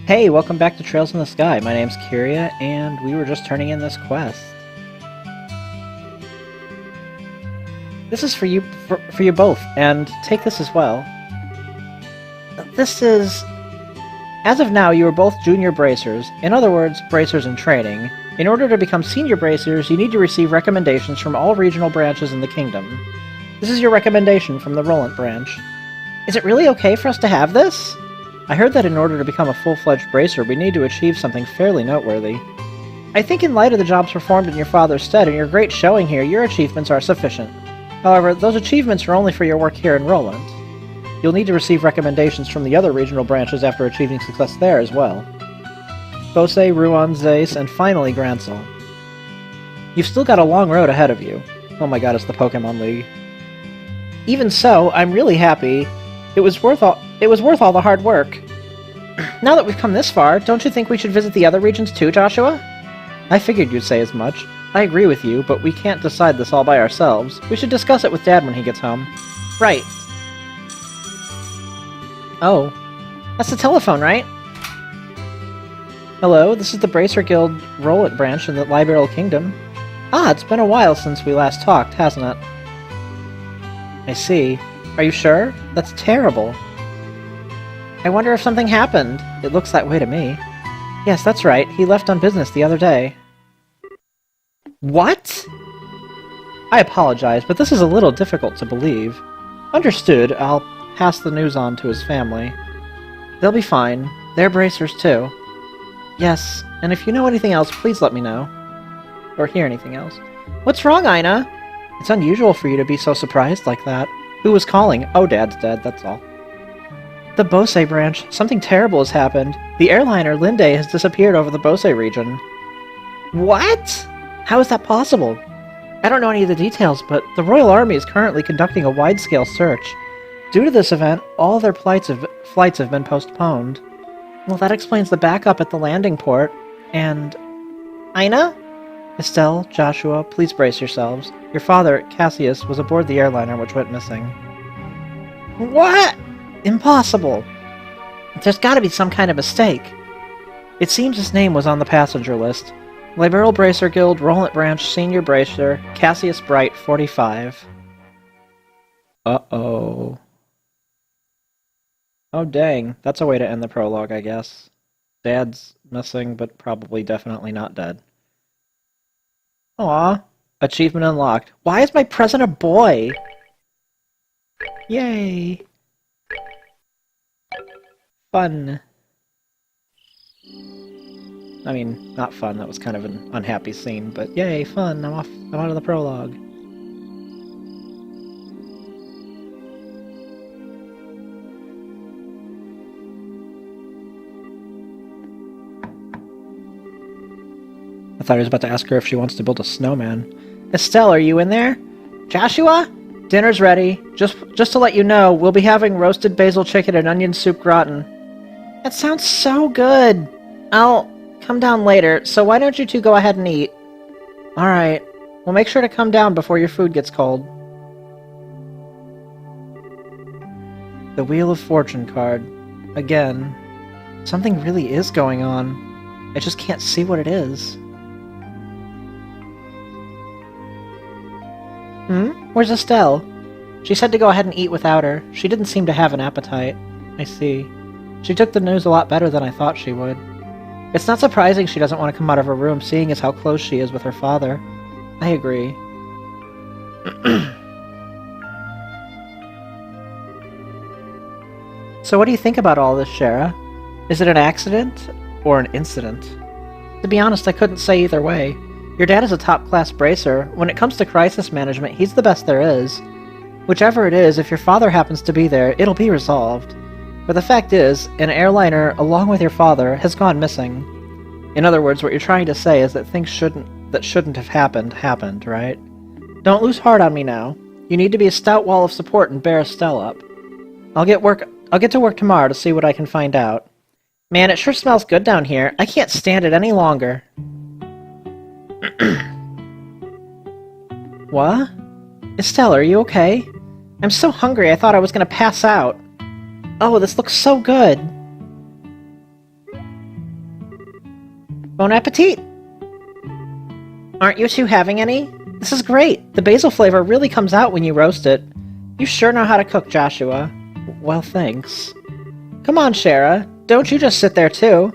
Hey, welcome back to Trails in the Sky. My name's Kyria, and we were just turning in this quest. This is for you both, and take this as well. This is... As of now, you are both junior bracers, in other words, bracers in training. In order to become senior bracers, you need to receive recommendations from all regional branches in the kingdom. This is your recommendation from the Roland branch. Is it really okay for us to have this? I heard that in order to become a full-fledged bracer, we need to achieve something fairly noteworthy. I think in light of the jobs performed in your father's stead and your great showing here, your achievements are sufficient. However, those achievements are only for your work here in Roland. You'll need to receive recommendations from the other regional branches after achieving success there as well. Bose, Ruan, Zace, and finally Gransel. You've still got a long road ahead of you. Oh my god, it's the Pokemon League. Even so, I'm really happy. It was worth all the hard work. Now that we've come this far, don't you think we should visit the other regions too, Joshua? I figured you'd say as much. I agree with you, but we can't decide this all by ourselves. We should discuss it with Dad when he gets home. Right. Oh. That's the telephone, right? Hello, this is the Bracer Guild Roland branch in the Liberal Kingdom. Ah, it's been a while since we last talked, hasn't it? I see. Are you sure? That's terrible. I wonder if something happened. It looks that way to me. Yes, that's right. He left on business the other day. What? I apologize, but this is a little difficult to believe. Understood. I'll pass the news on to his family. They'll be fine. They're bracers too. Yes, and if you know anything else, please let me know. Or hear anything else. What's wrong, Aina? It's unusual for you to be so surprised like that. Who was calling? Oh, Dad's dead, that's all. The Bose branch. Something terrible has happened. The airliner Linde has disappeared over the Bose region. What? How is that possible? I don't know any of the details, but the Royal Army is currently conducting a wide-scale search. Due to this event, all their flights have been postponed. Well, that explains the backup at the landing port. And... Aina? Estelle, Joshua, please brace yourselves. Your father, Cassius, was aboard the airliner which went missing. What? Impossible! There's gotta be some kind of mistake. It seems his name was on the passenger list. Liberal Bracer Guild, Roland Branch, Senior Bracer, Cassius Bright, 45. Uh-oh. Oh dang, that's a way to end the prologue, I guess. Dad's missing, but probably definitely not dead. Aw. Achievement unlocked. Why is my present a boy? Yay. Fun. I mean, not fun, that was kind of an unhappy scene, but yay, fun, I'm out of the prologue. I thought he was about to ask her if she wants to build a snowman. Estelle, are you in there? Joshua? Dinner's ready. Just to let you know, we'll be having roasted basil chicken and onion soup gratin. That sounds so good. I'll come down later, so why don't you two go ahead and eat? Alright. We'll make sure to come down before your food gets cold. The Wheel of Fortune card. Again. Something really is going on. I just can't see what it is. Where's Estelle? She said to go ahead and eat without her. She didn't seem to have an appetite. I see. She took the news a lot better than I thought she would. It's not surprising she doesn't want to come out of her room, seeing as how close she is with her father. I agree. So what do you think about all this, Shara? Is it an accident or an incident? To be honest, I couldn't say either way. Your dad is a top-class bracer. When it comes to crisis management, he's the best there is. Whichever it is, if your father happens to be there, it'll be resolved. But the fact is, an airliner, along with your father, has gone missing. In other words, what you're trying to say is that things shouldn't have happened, right? Don't lose heart on me now. You need to be a stout wall of support and bear Estelle up. I'll get to work tomorrow to see what I can find out. Man, it sure smells good down here. I can't stand it any longer. What? Estelle, are you okay? I'm so hungry I thought I was gonna pass out. Oh, this looks so good! Bon appetit! Aren't you two having any? This is great! The basil flavor really comes out when you roast it. You sure know how to cook, Joshua. Well, thanks. Come on, Shara. Don't you just sit there, too.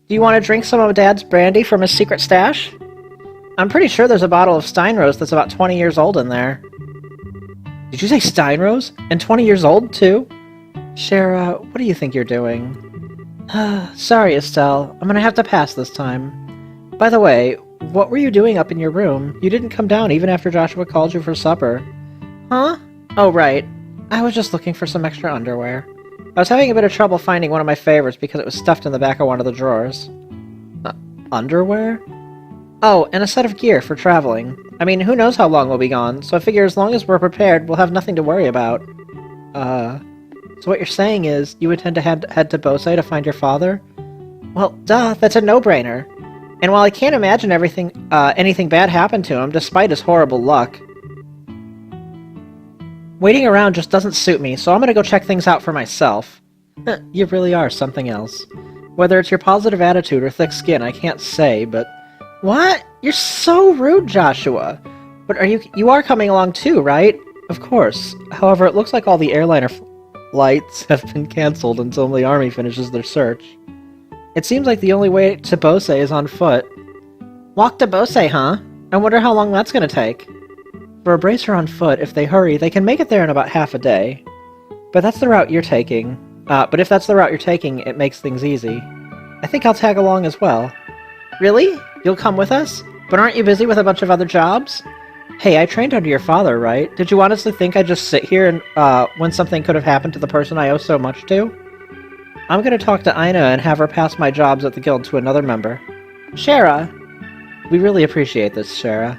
Do you want to drink some of Dad's brandy from his secret stash? I'm pretty sure there's a bottle of Steinrose that's about 20 years old in there. Did you say Steinrose? And 20 years old, too? Shara, what do you think you're doing? Sorry, Estelle. I'm gonna have to pass this time. By the way, what were you doing up in your room? You didn't come down even after Joshua called you for supper. Huh? Oh, right. I was just looking for some extra underwear. I was having a bit of trouble finding one of my favorites because it was stuffed in the back of one of the drawers. Underwear? Oh, and a set of gear for traveling. I mean, who knows how long we'll be gone, so I figure as long as we're prepared, we'll have nothing to worry about. So what you're saying is, you intend to head to Bose to find your father? Well, duh, that's a no-brainer. And while I can't imagine anything bad happened to him, despite his horrible luck, waiting around just doesn't suit me, so I'm gonna go check things out for myself. You really are something else. Whether it's your positive attitude or thick skin, I can't say, but... What? You're so rude, Joshua! But you are coming along too, right? Of course. However, it looks like all the airliner flights have been cancelled until the army finishes their search. It seems like the only way to Bose is on foot. Walk to Bose, huh? I wonder how long that's gonna take. For a bracer on foot, if they hurry, they can make it there in about half a day. But that's the route you're taking. But if that's the route you're taking, it makes things easy. I think I'll tag along as well. Really? You'll come with us? But aren't you busy with a bunch of other jobs? Hey, I trained under your father, right? Did you honestly think I'd just sit here and, when something could have happened to the person I owe so much to? I'm gonna talk to Ina and have her pass my jobs at the guild to another member. Shara! We really appreciate this, Shara.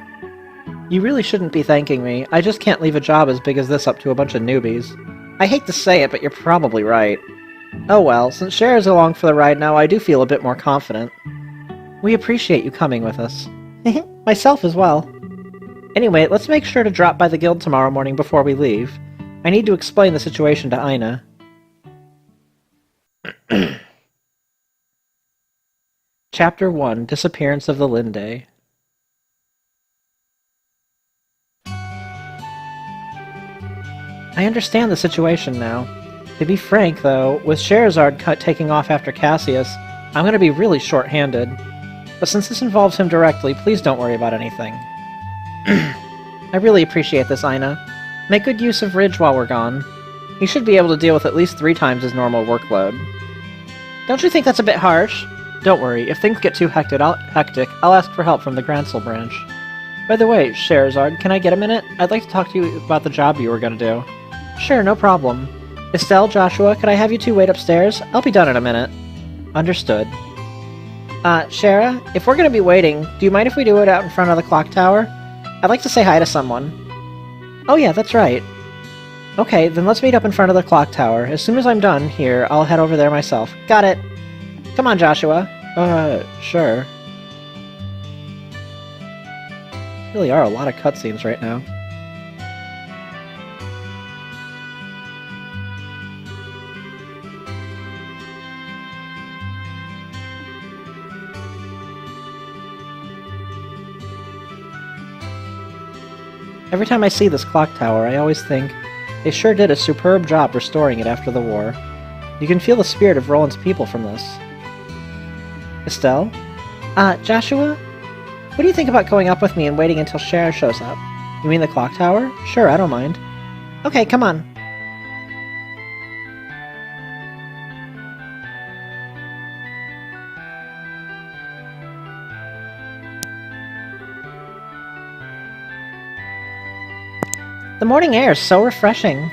You really shouldn't be thanking me. I just can't leave a job as big as this up to a bunch of newbies. I hate to say it, but you're probably right. Oh well, since Shara's along for the ride now, I do feel a bit more confident. We appreciate you coming with us. Myself as well. Anyway, let's make sure to drop by the guild tomorrow morning before we leave. I need to explain the situation to Ina. Chapter 1, Disappearance of the Linde. I understand the situation now. To be frank, though, with Scheherazade taking off after Cassius, I'm going to be really short-handed. But since this involves him directly, please don't worry about anything. I really appreciate this, Ina. Make good use of Ridge while we're gone. He should be able to deal with at least 3 times his normal workload. Don't you think that's a bit harsh? Don't worry, if things get too hectic, I'll ask for help from the Grancel branch. By the way, Scheherazade, can I get a minute? I'd like to talk to you about the job you were going to do. Sure, no problem. Estelle, Joshua, could I have you two wait upstairs? I'll be done in a minute. Understood. Shara, if we're going to be waiting, do you mind if we do it out in front of the clock tower? I'd like to say hi to someone. Oh yeah, that's right. Okay, then let's meet up in front of the clock tower. As soon as I'm done here, I'll head over there myself. Got it! Come on, Joshua. Sure. Really are a lot of cutscenes right now. Every time I see this clock tower, I always think, they sure did a superb job restoring it after the war. You can feel the spirit of Roland's people from this. Estelle? Joshua? What do you think about going up with me and waiting until Shara shows up? You mean the clock tower? Sure, I don't mind. Okay, come on. The morning air is so refreshing.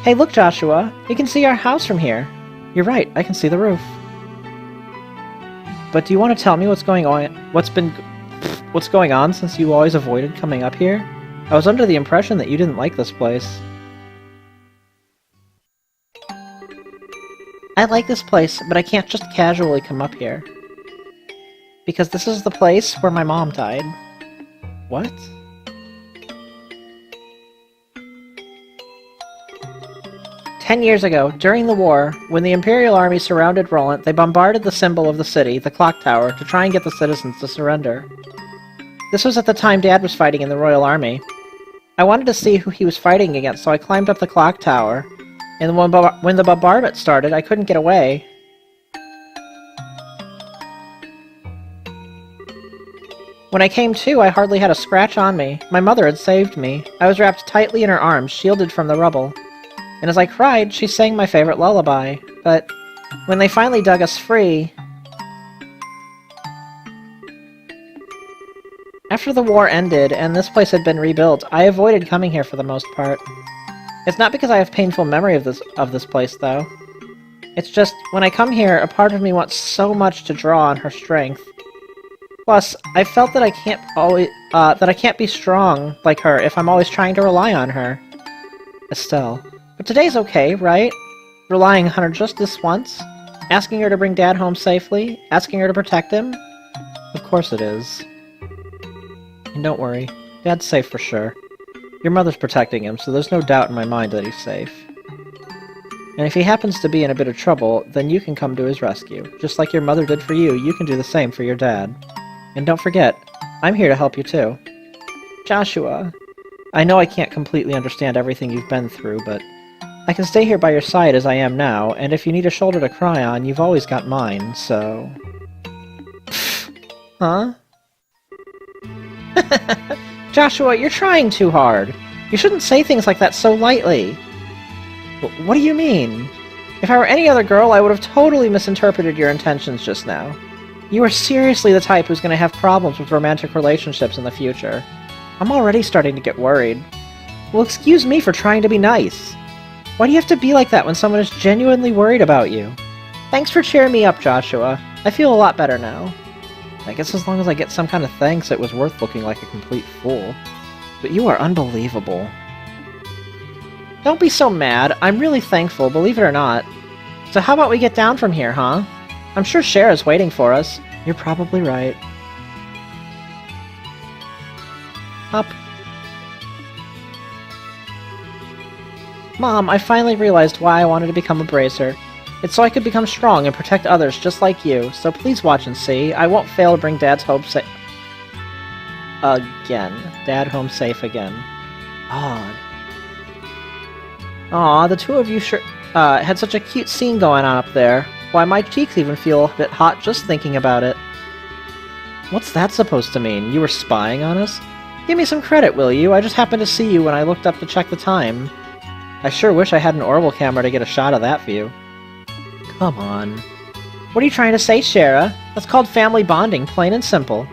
Hey, look, Joshua. You can see our house from here. You're right, I can see the roof. But do you want to tell me what's going on since you always avoided coming up here? I was under the impression that you didn't like this place. I like this place, but I can't just casually come up here. Because this is the place where my mom died. What? 10 years ago, during the war, when the Imperial Army surrounded Roland, they bombarded the symbol of the city, the clock tower, to try and get the citizens to surrender. This was at the time Dad was fighting in the Royal Army. I wanted to see who he was fighting against, so I climbed up the clock tower, and when the bombardment started, I couldn't get away. When I came to, I hardly had a scratch on me. My mother had saved me. I was wrapped tightly in her arms, shielded from the rubble. And as I cried, she sang my favorite lullaby. But when they finally dug us free... After the war ended, and this place had been rebuilt, I avoided coming here for the most part. It's not because I have painful memory of this place, though. It's just, when I come here, a part of me wants so much to draw on her strength. Plus, I felt that I can't be strong like her if I'm always trying to rely on her. Estelle. But today's okay, right? Relying on her just this once? Asking her to bring Dad home safely? Asking her to protect him? Of course it is. And don't worry, Dad's safe for sure. Your mother's protecting him, so there's no doubt in my mind that he's safe. And if he happens to be in a bit of trouble, then you can come to his rescue. Just like your mother did for you, you can do the same for your dad. And don't forget, I'm here to help you too. Joshua, I know I can't completely understand everything you've been through, but I can stay here by your side as I am now, and if you need a shoulder to cry on, you've always got mine, so... Huh? Joshua, you're trying too hard. You shouldn't say things like that so lightly. What do you mean? If I were any other girl, I would have totally misinterpreted your intentions just now. You are seriously the type who's going to have problems with romantic relationships in the future. I'm already starting to get worried. Well, excuse me for trying to be nice. Why do you have to be like that when someone is genuinely worried about you? Thanks for cheering me up, Joshua. I feel a lot better now. I guess as long as I get some kind of thanks, it was worth looking like a complete fool. But you are unbelievable. Don't be so mad. I'm really thankful, believe it or not. So how about we get down from here, huh? I'm sure Cher is waiting for us. You're probably right. Up. Mom, I finally realized why I wanted to become a bracer. It's so I could become strong and protect others just like you, so please watch and see. I won't fail to bring Dad's home safe... Again. Dad home safe again. Odd. Aw, the two of you sure had such a cute scene going on up there. Why, my cheeks even feel a bit hot just thinking about it. What's that supposed to mean? You were spying on us? Give me some credit, will you? I just happened to see you when I looked up to check the time. I sure wish I had an Orville camera to get a shot of that view. Come on. What are you trying to say, Shara? That's called family bonding, plain and simple.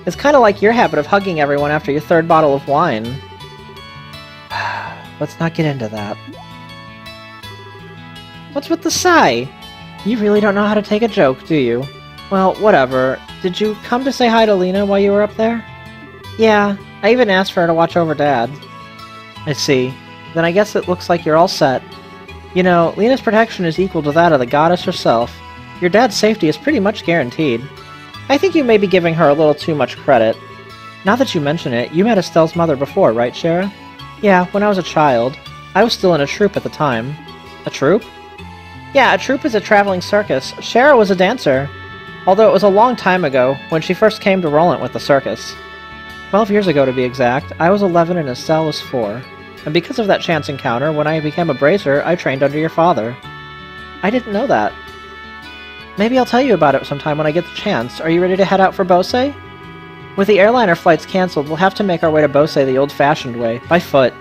It's kind of like your habit of hugging everyone after your third bottle of wine. Let's not get into that. What's with the sigh? You really don't know how to take a joke, do you? Well, whatever. Did you come to say hi to Lena while you were up there? Yeah, I even asked for her to watch over Dad. I see. Then I guess it looks like you're all set. You know, Lena's protection is equal to that of the goddess herself. Your dad's safety is pretty much guaranteed. I think you may be giving her a little too much credit. Now that you mention it, you met Estelle's mother before, right, Shara? Yeah, when I was a child. I was still in a troupe at the time. A troupe? Yeah, a troupe is a traveling circus. Shara was a dancer. Although it was a long time ago, when she first came to Roland with the circus. 12 years ago to be exact, I was 11 and Estelle was 4. And because of that chance encounter, when I became a bracer, I trained under your father. I didn't know that. Maybe I'll tell you about it sometime when I get the chance. Are you ready to head out for Bose? With the airliner flights cancelled, we'll have to make our way to Bose the old-fashioned way, by foot.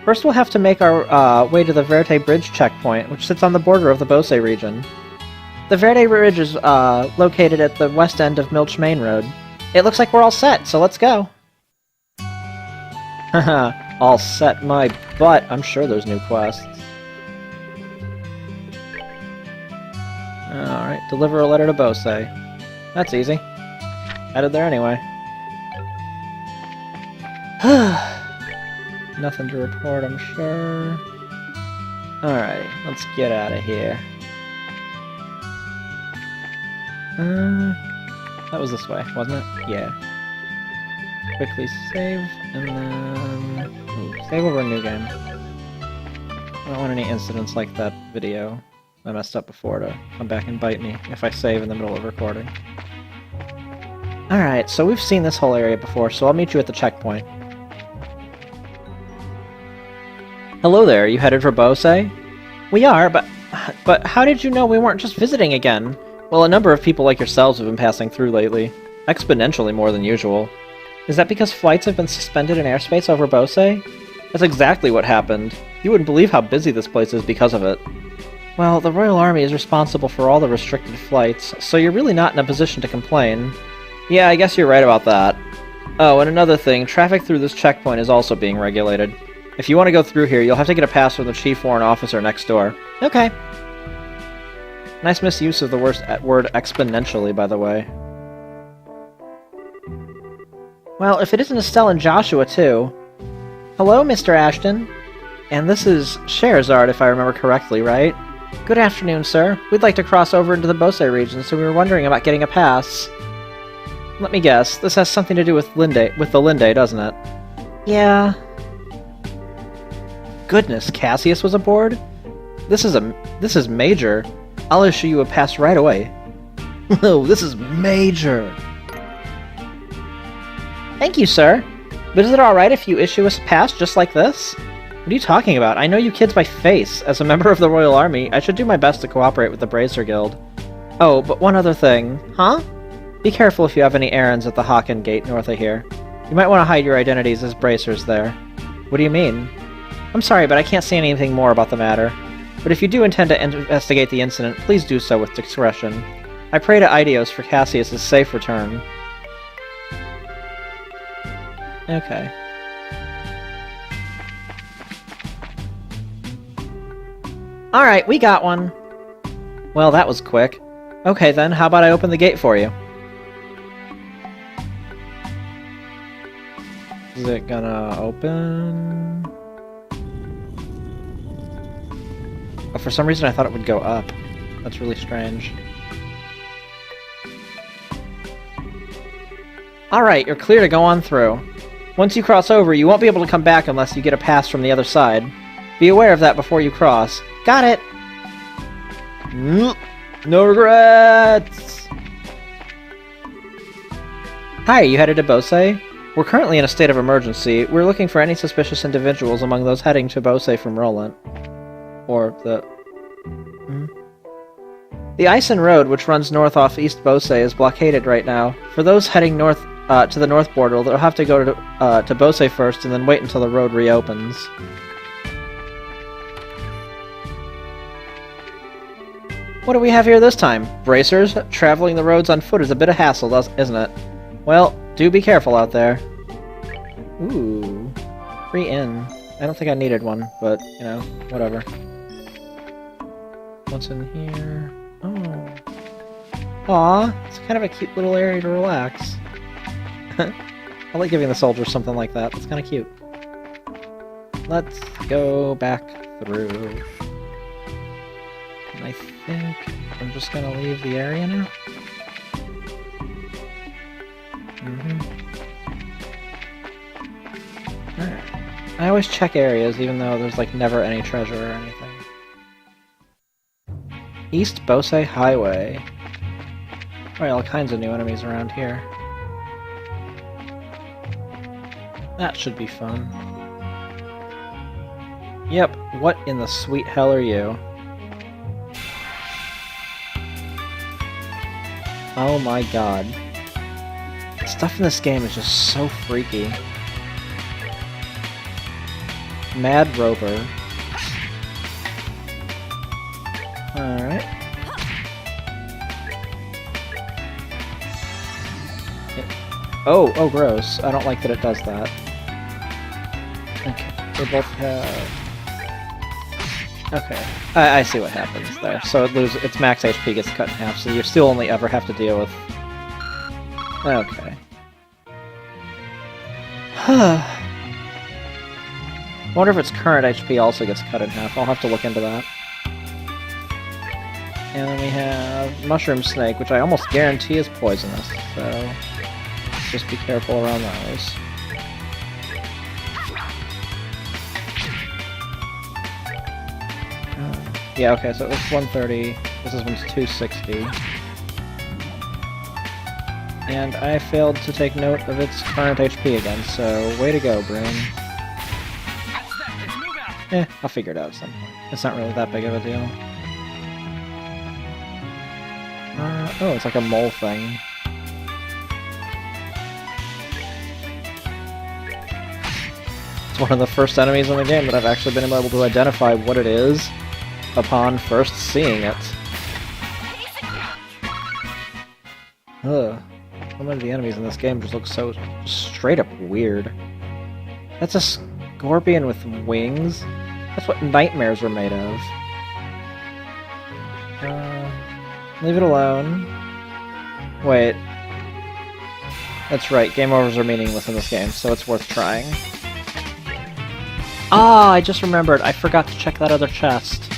First we'll have to make our way to the Verte Bridge checkpoint, which sits on the border of the Bose region. The Verde Bridge is located at the west end of Milch Main Road. It looks like we're all set, so let's go. Haha, all set my butt. I'm sure there's new quests. Alright, deliver a letter to Bose. That's easy. Headed there anyway. Nothing to report, I'm sure. Alright, let's get out of here. That was this way, wasn't it? Yeah. Quickly save, and then... Ooh, save over a new game. I don't want any incidents like that video I messed up before to come back and bite me if I save in the middle of recording. Alright, so we've seen this whole area before, so I'll meet you at the checkpoint. Hello there, you headed for Bose? We are, but how did you know we weren't just visiting again? Well, a number of people like yourselves have been passing through lately. Exponentially more than usual. Is that because flights have been suspended in airspace over Bose? That's exactly what happened. You wouldn't believe how busy this place is because of it. Well, the Royal Army is responsible for all the restricted flights, so you're really not in a position to complain. Yeah, I guess you're right about that. Oh, and another thing, traffic through this checkpoint is also being regulated. If you want to go through here, you'll have to get a pass from the Chief Warrant Officer next door. Okay. Nice misuse of the word exponentially, by the way. Well, if it isn't Estelle and Joshua, too. Hello, Mr. Ashton. And this is Scheherazade, if I remember correctly, right? Good afternoon, sir. We'd like to cross over into the Bose region, so we were wondering about getting a pass. Let me guess, this has something to do with the Linde, doesn't it? Yeah. Goodness, Cassius was aboard? This is major. I'll issue you a pass right away. Oh, this is major. Thank you, sir. But is it alright if you issue us a pass just like this? What are you talking about? I know you kids by face. As a member of the Royal Army, I should do my best to cooperate with the Bracer Guild. Oh, but one other thing. Huh? Be careful if you have any errands at the Haken Gate north of here. You might want to hide your identities as bracers there. What do you mean? I'm sorry, but I can't say anything more about the matter. But if you do intend to investigate the incident, please do so with discretion. I pray to Idios for Cassius's safe return. Okay. Alright, we got one. Well, that was quick. Okay then, how about I open the gate for you? Is it gonna open? Oh, for some reason I thought it would go up. That's really strange. Alright, you're clear to go on through. Once you cross over, you won't be able to come back unless you get a pass from the other side. Be aware of that before you cross. Got it! No regrets! Hi, you headed to Bose? We're currently in a state of emergency. We're looking for any suspicious individuals among those heading to Bose from Roland. Or the... The Ison Road, which runs north off East Bose, is blockaded right now. For those heading north to the north border, they'll have to go to Bose first and then wait until the road reopens. What do we have here this time? Bracers? Traveling the roads on foot is a bit of hassle, isn't it? Well, do be careful out there. Ooh. Free inn. I don't think I needed one, but, you know, whatever. What's in here? Oh. Aw, it's kind of a cute little area to relax. I like giving the soldiers something like that. It's kind of cute. Let's go back through. And I think I'm just gonna leave the area now. Alright. I always check areas, even though there's like never any treasure or anything. East Bose Highway. Alright, all kinds of new enemies around here. That should be fun. Yep, what in the sweet hell are you? Oh my god. Stuff in this game is just so freaky. Mad Rover. Alright. Oh, gross. I don't like that it does that. Okay, they both have... Okay, I see what happens there. So its max HP gets cut in half, so you still only ever have to deal with... Okay. I wonder if its current HP also gets cut in half. I'll have to look into that. And then we have Mushroom Snake, which I almost guarantee is poisonous, so just be careful around those. Yeah, okay, so it was 130. This one's 260. And I failed to take note of its current HP again, so way to go, Brain. I'll figure it out at some point. It's not really that big of a deal. Oh, it's like a mole thing. It's one of the first enemies in the game that I've actually been able to identify what it is upon first seeing it. Ugh. Some of the enemies in this game just look so straight up weird. That's a scorpion with wings? That's what nightmares are made of. Leave it alone. Wait. That's right, game overs are meaningless in this game, so it's worth trying. Ah, I just remembered. I forgot to check that other chest.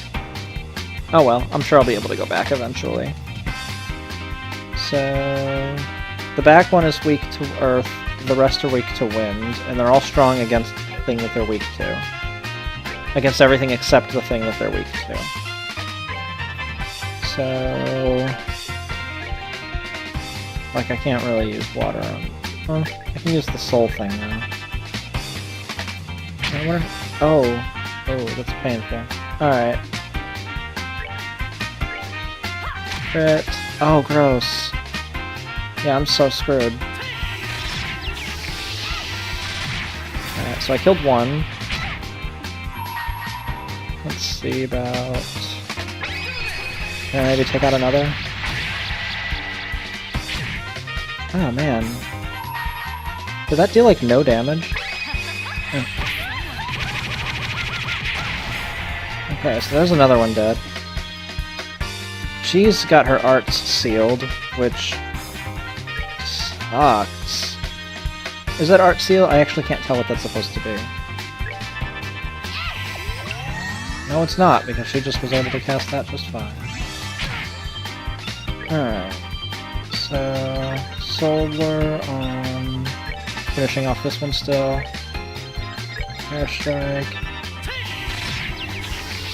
Oh well, I'm sure I'll be able to go back eventually. So... the back one is weak to earth, the rest are weak to wind, and they're all strong against the thing that they're weak to. Against everything except the thing that they're weak to. So... like, I can't really use water on... well, I can use the soul thing, though. I wonder... oh, that's painful. Alright. Crit. Oh, gross. Yeah, I'm so screwed. Alright, so I killed one. Let's see about... can I maybe take out another? Oh, man. Did that deal, like, no damage? Oh. Okay, so there's another one dead. She's got her arts sealed, which... sucks. Is that art seal? I actually can't tell what that's supposed to be. No, it's not, because she just was able to cast that just fine. Alright. So... Solar on... finishing off this one still. Airstrike.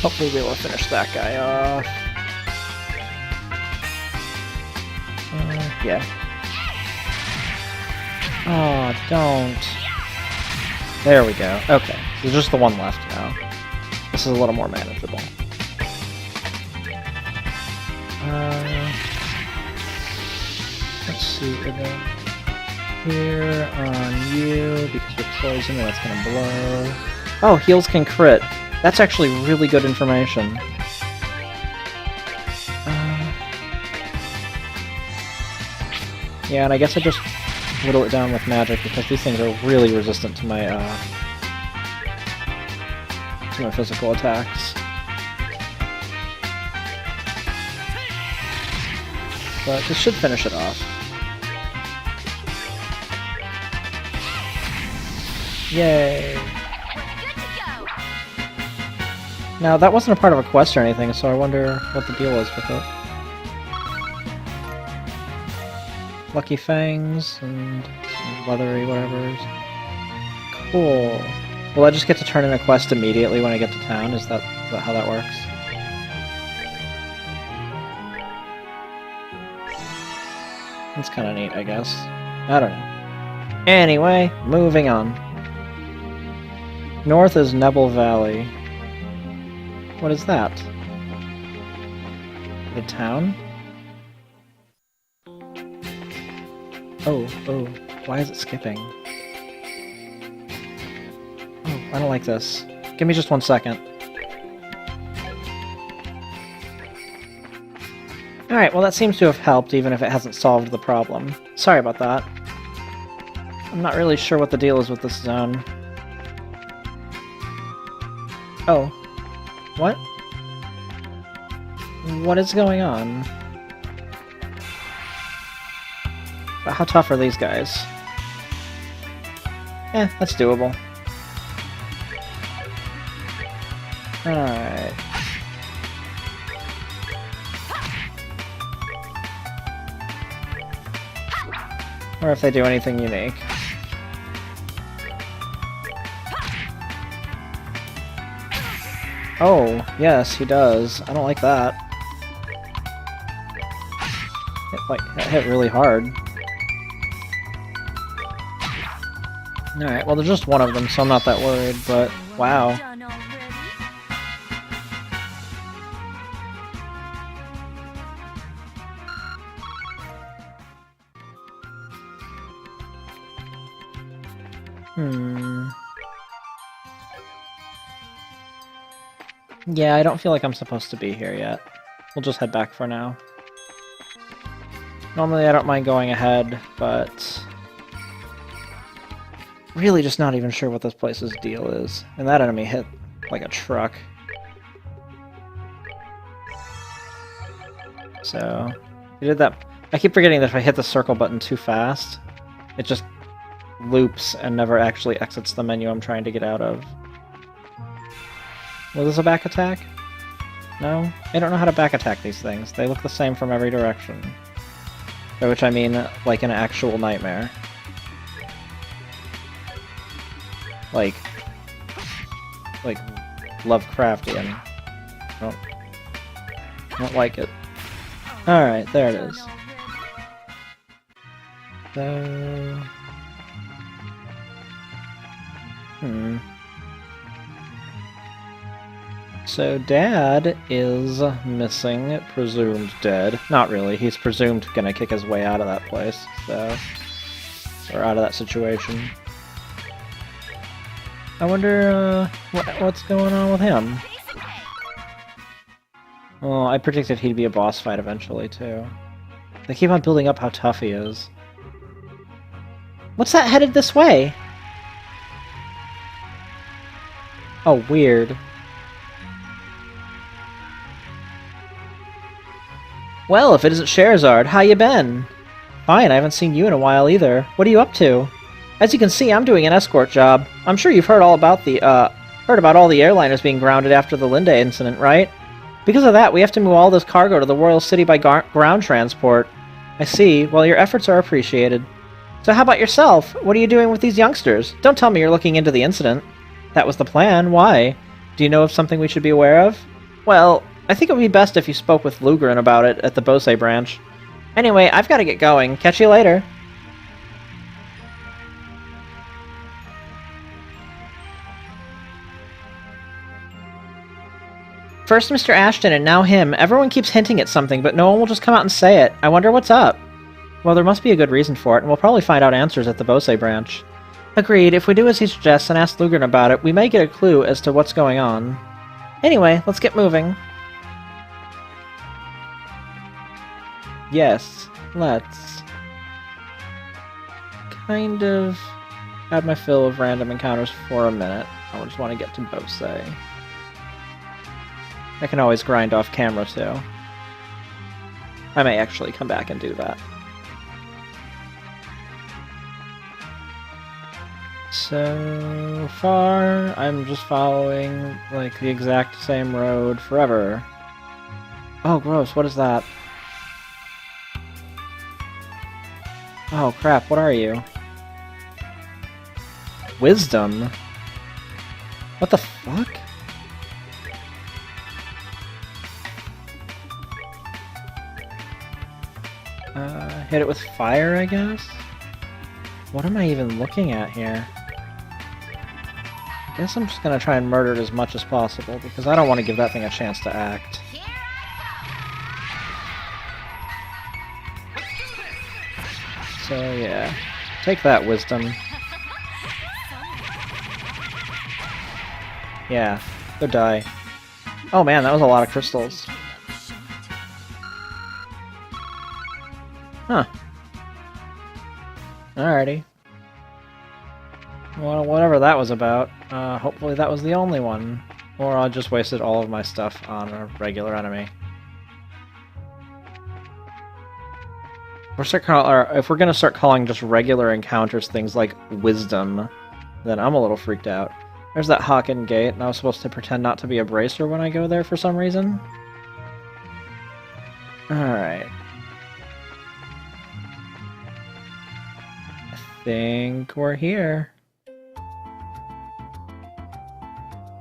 Hopefully we'll be able to finish that guy off. Yeah. Oh, don't. There we go. Okay. There's just the one left now. This is a little more manageable. Let's see. Here on you, because you're poison and that's gonna blow. Oh, heals can crit. That's actually really good information. Yeah, and I guess I just whittle it down with magic because these things are really resistant to my physical attacks. But this should finish it off. Yay! Now, that wasn't a part of a quest or anything, so I wonder what the deal is with it. Lucky fangs and leathery whatevers. Cool. Will I just get to turn in a quest immediately when I get to town? Is that how that works? That's kind of neat, I guess. I don't know. Anyway, moving on. North is Nebel Valley. What is that? The town? Oh, why is it skipping? Oh, I don't like this. Give me just 1 second. Alright, well that seems to have helped, even if it hasn't solved the problem. Sorry about that. I'm not really sure what the deal is with this zone. Oh. What? What is going on? How tough are these guys? That's doable. Alright. Or if they do anything unique. Oh, yes, he does. I don't like that. It hit really hard. Alright, well there's just one of them, so I'm not that worried, but wow. Yeah, I don't feel like I'm supposed to be here yet. We'll just head back for now. Normally I don't mind going ahead, but... really just not even sure what this place's deal is. And that enemy hit like a truck. So... he did that... I keep forgetting that if I hit the circle button too fast, it just loops and never actually exits the menu I'm trying to get out of. Was this a back attack? No? I don't know how to back attack these things. They look the same from every direction. By which I mean, like an actual nightmare. Like Lovecraftian. Don't like it. Alright, there it is. So... So Dad is missing, presumed dead. Not really, he's presumed gonna kick his way out of that place, so... or out of that situation. I wonder, what's going on with him? Well, I predicted he'd be a boss fight eventually, too. They keep on building up how tough he is. What's that headed this way? Oh, weird. Well, if it isn't Scheherazade, how you been? Fine, I haven't seen you in a while either. What are you up to? As you can see, I'm doing an escort job. I'm sure you've heard all about heard about all the airliners being grounded after the Linda incident, right? Because of that, we have to move all this cargo to the Royal City by ground transport. I see. Well, your efforts are appreciated. So how about yourself? What are you doing with these youngsters? Don't tell me you're looking into the incident. That was the plan. Why? Do you know of something we should be aware of? Well, I think it would be best if you spoke with Lugren about it at the Bose branch. Anyway, I've got to get going. Catch you later. First Mr. Ashton and now him. Everyone keeps hinting at something, but no one will just come out and say it. I wonder what's up. Well, there must be a good reason for it, and we'll probably find out answers at the Bose branch. Agreed. If we do as he suggests and ask Lugren about it, we may get a clue as to what's going on. Anyway, let's get moving. Yes, let's. Kind of had my fill of random encounters for a minute. I just want to get to Bose. I can always grind off camera too. I may actually come back and do that. So far, I'm just following, like, the exact same road forever. Oh, gross, what is that? Oh, crap, what are you? Wisdom? What the fuck? Hit it with fire, I guess? What am I even looking at here? I guess I'm just gonna try and murder it as much as possible, because I don't want to give that thing a chance to act. So yeah, take that, Wisdom. Yeah, go die. Oh man, that was a lot of crystals. Huh. Alrighty. Well, whatever that was about, hopefully that was the only one. Or I just wasted all of my stuff on a regular enemy. If we're gonna start calling just regular encounters things like Wisdom, then I'm a little freaked out. There's that Hawken Gate, and I was supposed to pretend not to be a bracer when I go there for some reason. Alright. I think we're here.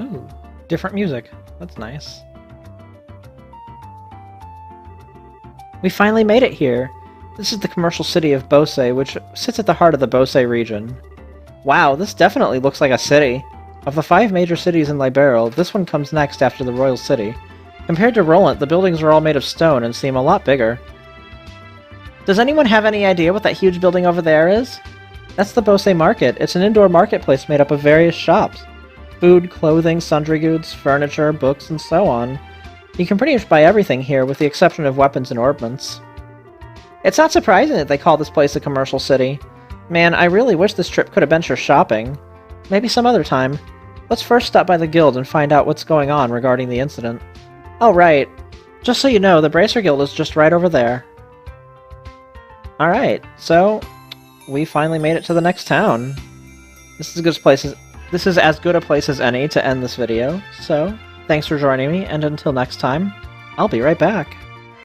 Ooh, different music. That's nice. We finally made it here. This is the commercial city of Bose, which sits at the heart of the Bose region. Wow, this definitely looks like a city. Of the 5 major cities in Liberl, this one comes next after the royal city. Compared to Roland, the buildings are all made of stone and seem a lot bigger. Does anyone have any idea what that huge building over there is? That's the Bose Market. It's an indoor marketplace made up of various shops. Food, clothing, sundry goods, furniture, books, and so on. You can pretty much buy everything here, with the exception of weapons and ornaments. It's not surprising that they call this place a commercial city. Man, I really wish this trip could have been for shopping. Maybe some other time. Let's first stop by the guild and find out what's going on regarding the incident. Oh, right. Just so you know, the Bracer Guild is just right over there. Alright, so we finally made it to the next town. This is as good a place as any to end this video, so thanks for joining me, and until next time, I'll be right back.